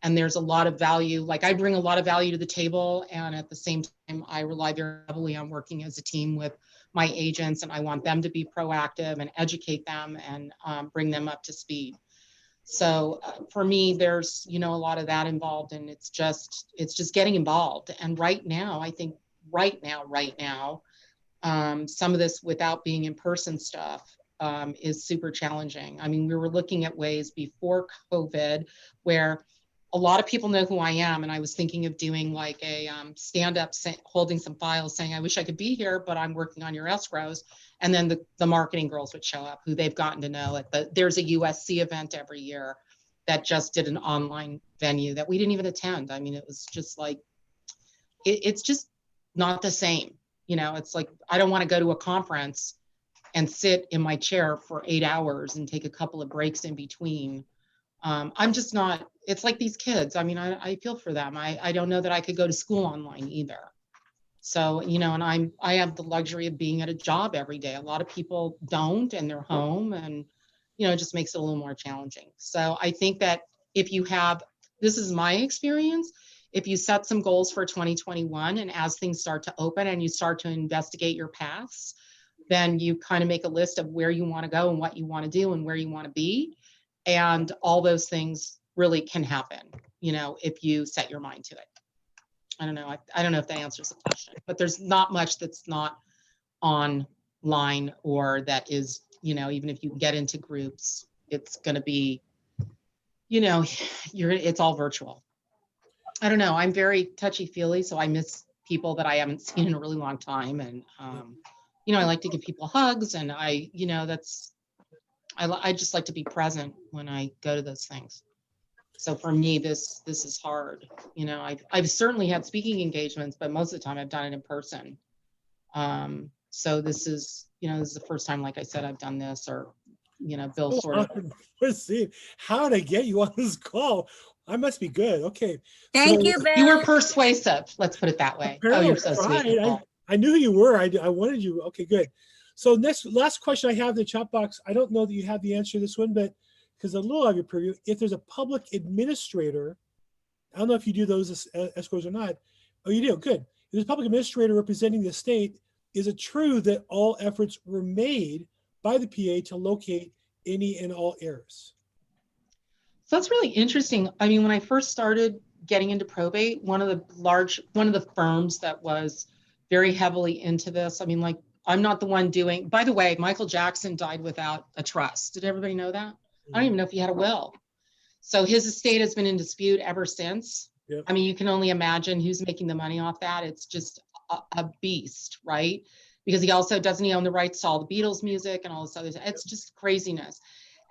And there's a lot of value. Like I bring a lot of value to the table. And at the same time, I rely very heavily on working as a team with my agents, and I want them to be proactive and educate them and bring them up to speed. So for me, there's, a lot of that involved, and it's just getting involved. And right now, I think right now, some of this without being in person stuff is super challenging. I mean, we were looking at ways before COVID where a lot of people know who I am. And I was thinking of doing like a stand up, holding some files saying, I wish I could be here, but I'm working on your escrows. And then the marketing girls would show up who they've gotten to know there's a USC event every year that just did an online venue that we didn't even attend. I mean, it was just like, it's just not the same. It's like, I don't want to go to a conference and sit in my chair for 8 hours and take a couple of breaks in between. I'm just not, it's like these kids. I mean, I feel for them. I don't know that I could go to school online either. So, and I have the luxury of being at a job every day. A lot of people don't, and they're home, and, it just makes it a little more challenging. So I think that this is my experience, if you set some goals for 2021 and as things start to open and you start to investigate your paths, then you kind of make a list of where you want to go and what you want to do and where you want to be. And all those things really can happen, if you set your mind to it. I don't know. I don't know if that answers the question, but there's not much that's not online or that is, even if you get into groups, it's going to be, it's all virtual. I don't know. I'm very touchy feely, so I miss people that I haven't seen in a really long time. And, I like to give people hugs, and I just like to be present when I go to those things. So for me, this is hard. I've certainly had speaking engagements, but most of the time I've done it in person. So this is the first time, like I said, I've done this, or, Bill sort of. Marcine, how did I get you on this call? I must be good. Okay. Thank you, Bill. You were persuasive. Let's put it that way. Oh, you're so sweet. I knew who you were. I wanted you. Okay, good. So last question I have in the chat box. I don't know that you have the answer to this one, but because a little of your preview, if there's a public administrator, I don't know if you do those as escrows or not. Oh, you do. Good. If there's a public administrator representing the state, is it true that all efforts were made by the PA to locate any and all errors? So that's really interesting. I mean, when I first started getting into probate, one of the firms that was very heavily into this, I mean, like, I'm not the one doing, by the way, Michael Jackson died without a trust. Did everybody know that? I don't even know if he had a will. So his estate has been in dispute ever since. Yep. I mean, you can only imagine who's making the money off that. It's just a beast, right? Because he own the rights to all the Beatles music and all this other stuff. It's just craziness.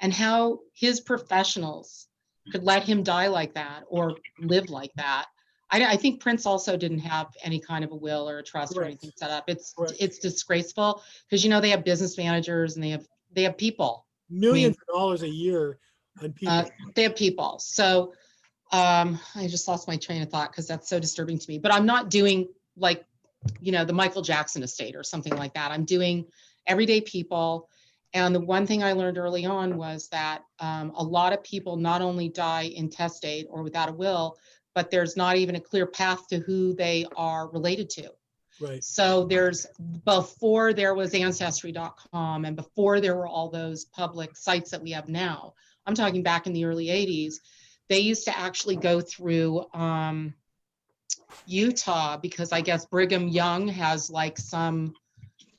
And how his professionals could let him die like that or live like that. I think Prince also didn't have any kind of a will or a trust or anything set up. It's disgraceful because, they have business managers and they have people. Millions of dollars a year on people. They have people. So I just lost my train of thought because that's so disturbing to me. But I'm not doing like, the Michael Jackson estate or something like that. I'm doing everyday people. And the one thing I learned early on was that a lot of people not only die intestate or without a will, but there's not even a clear path to who they are related to. Right. So before there was ancestry.com and before there were all those public sites that we have now, I'm talking back in the early 80s, they used to actually go through Utah, because I guess Brigham Young has like some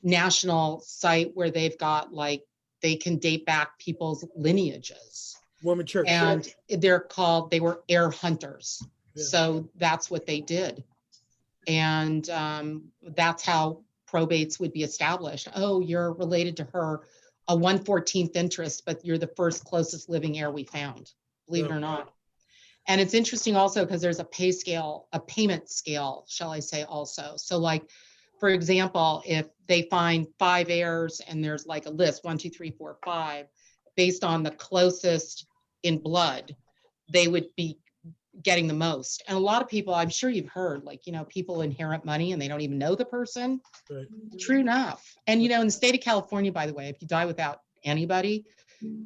national site where they've got they can date back people's lineages. Mormon Church. And they were heir hunters. Yeah. So that's what they did. And that's how probates would be established. Oh, you're related to her, a 1/14th interest, but you're the first closest living heir we found. believe it No. or not. And it's interesting also because there's a pay scale, a payment scale, shall I say also. So like, for example, if they find 5 heirs and there's like a list, 1, 2, 3, 4, 5, based on the closest in blood, they would be getting the most. And a lot of people, I'm sure you've heard, like, people inherit money and they don't even know the person. Right. True enough. And, in the state of California, by the way, if you die without anybody,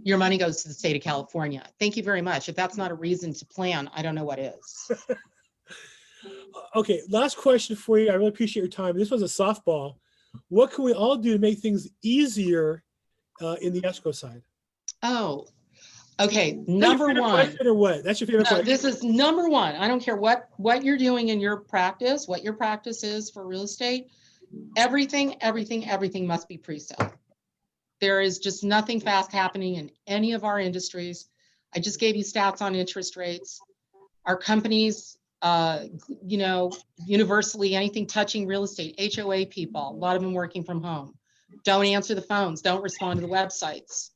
your money goes to the state of California. Thank you very much. If that's not a reason to plan, I don't know what is. Okay, last question for you. I really appreciate your time. This was a softball. What can we all do to make things easier in the escrow side? Oh, okay. Is that your Number favorite one. question or what? That's your favorite No, question. this is number one. I don't care what you're doing in your practice, what your practice is for real estate. Everything must be pre-sale. There is just nothing fast happening in any of our industries. I just gave you stats on interest rates. Our companies, universally, anything touching real estate, HOA people, a lot of them working from home, don't answer the phones, don't respond to the websites.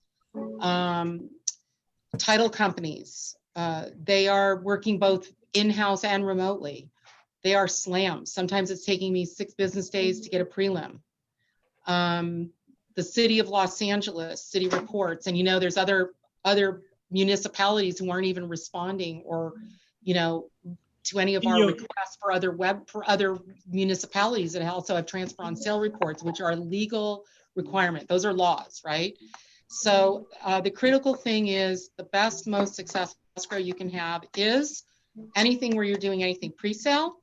Title companies, they are working both in-house and remotely. They are slammed. Sometimes it's taking me 6 business days to get a prelim. The city of Los Angeles, city reports, and there's other municipalities who aren't even responding or, to any of our requests for other municipalities that also have transfer on sale reports, which are a legal requirement. Those are laws, right? So the critical thing is the best, most successful escrow you can have is anything where you're doing anything pre-sale.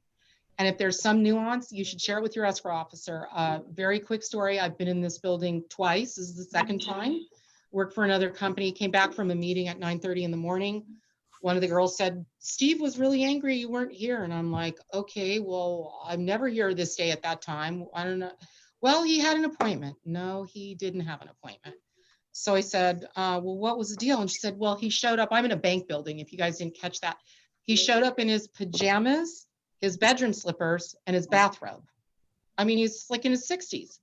And if there's some nuance, you should share it with your escrow officer. Very quick story. I've been in this building twice. This is the second time. Worked for another company, came back from a meeting at 9:30 in the morning. One of the girls said, Steve was really angry you weren't here. And I'm like, okay, well, I'm never here this day at that time. I don't know. Well, he had an appointment. No, he didn't have an appointment. So I said, well, what was the deal? And she said, well, he showed up. I'm in a bank building, if you guys didn't catch that. He showed up in his pajamas, his bedroom slippers, and his bathrobe. I mean, he's like in his 60s.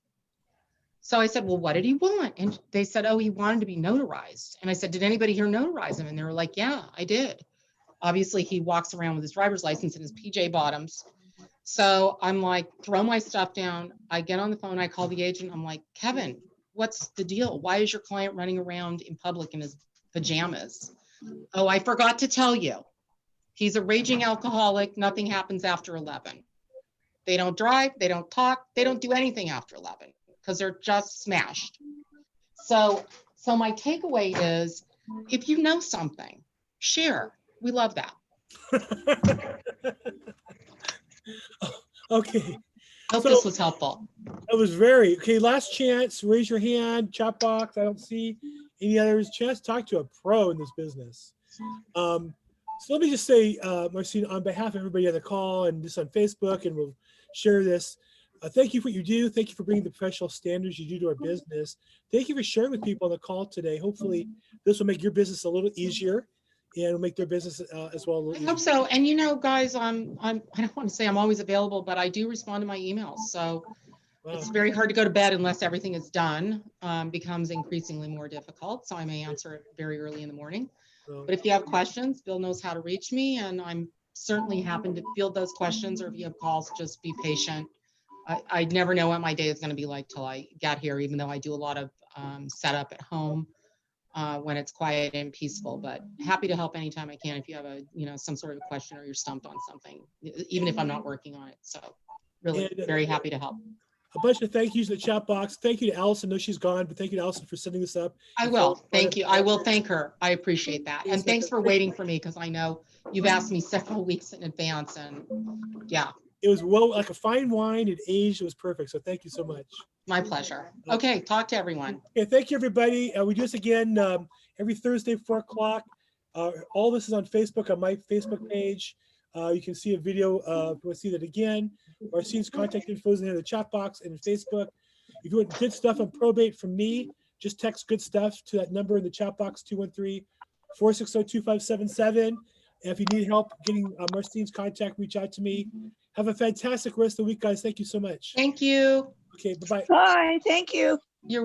So I said, well, what did he want? And they said, oh, he wanted to be notarized. And I said, did anybody here notarize him? And they were like, yeah, I did. Obviously, he walks around with his driver's license and his PJ bottoms. So I'm like, throw my stuff down. I get on the phone. I call the agent. I'm like, Kevin, what's the deal? Why is your client running around in public in his pajamas? Oh, I forgot to tell you. He's a raging alcoholic. Nothing happens after 11. They don't drive. They don't talk. They don't do anything after 11 because they're just smashed. So my takeaway is, if you know something, share. We love that. Okay. Hope this was helpful. It was very, okay, last chance, raise your hand, chat box. I don't see any others. Chance to talk to a pro in this business. So let me just say, Marcine, on behalf of everybody on the call and just on Facebook, and we'll share this, thank you for what you do. Thank you for bringing the professional standards you do to our business. Thank you for sharing with people on the call today. Hopefully this will make your business a little easier and will make their business as well a little easier. I hope so. And guys, I don't want to say I'm always available, but I do respond to my emails. So it's very hard to go to bed unless everything is done. Becomes increasingly more difficult. So I may answer it very early in the morning. But if you have questions, Bill knows how to reach me, and I'm certainly happy to field those questions. Or if you have calls, just be patient. I never know what my day is going to be like till I get here, even though I do a lot of setup at home when it's quiet and peaceful. But happy to help anytime I can if you have some sort of a question or you're stumped on something, even if I'm not working on it. So really very happy to help. A bunch of thank yous in the chat box. Thank you to Allison. No, she's gone, but thank you to Allison for setting this up. I will. Thank you. I will thank her. I appreciate that. And thanks for waiting for me, because I know you've asked me several weeks in advance, and yeah. It was well, like a fine wine. It aged. It was perfect. So thank you so much. My pleasure. Okay. Talk to everyone. Okay. Thank you, everybody. We do this again every Thursday, 4 o'clock. All this is on Facebook, on my Facebook page. You can see a video. If you want to see that again, Marcine's contact info is in the chat box and in Facebook. If you want good stuff on probate from me, just text good stuff to that number in the chat box, 213-460-2577. And if you need help getting Marcine's contact, reach out to me. Have a fantastic rest of the week, guys. Thank you so much. Thank you. Okay, bye-bye. Bye, thank you. You're welcome.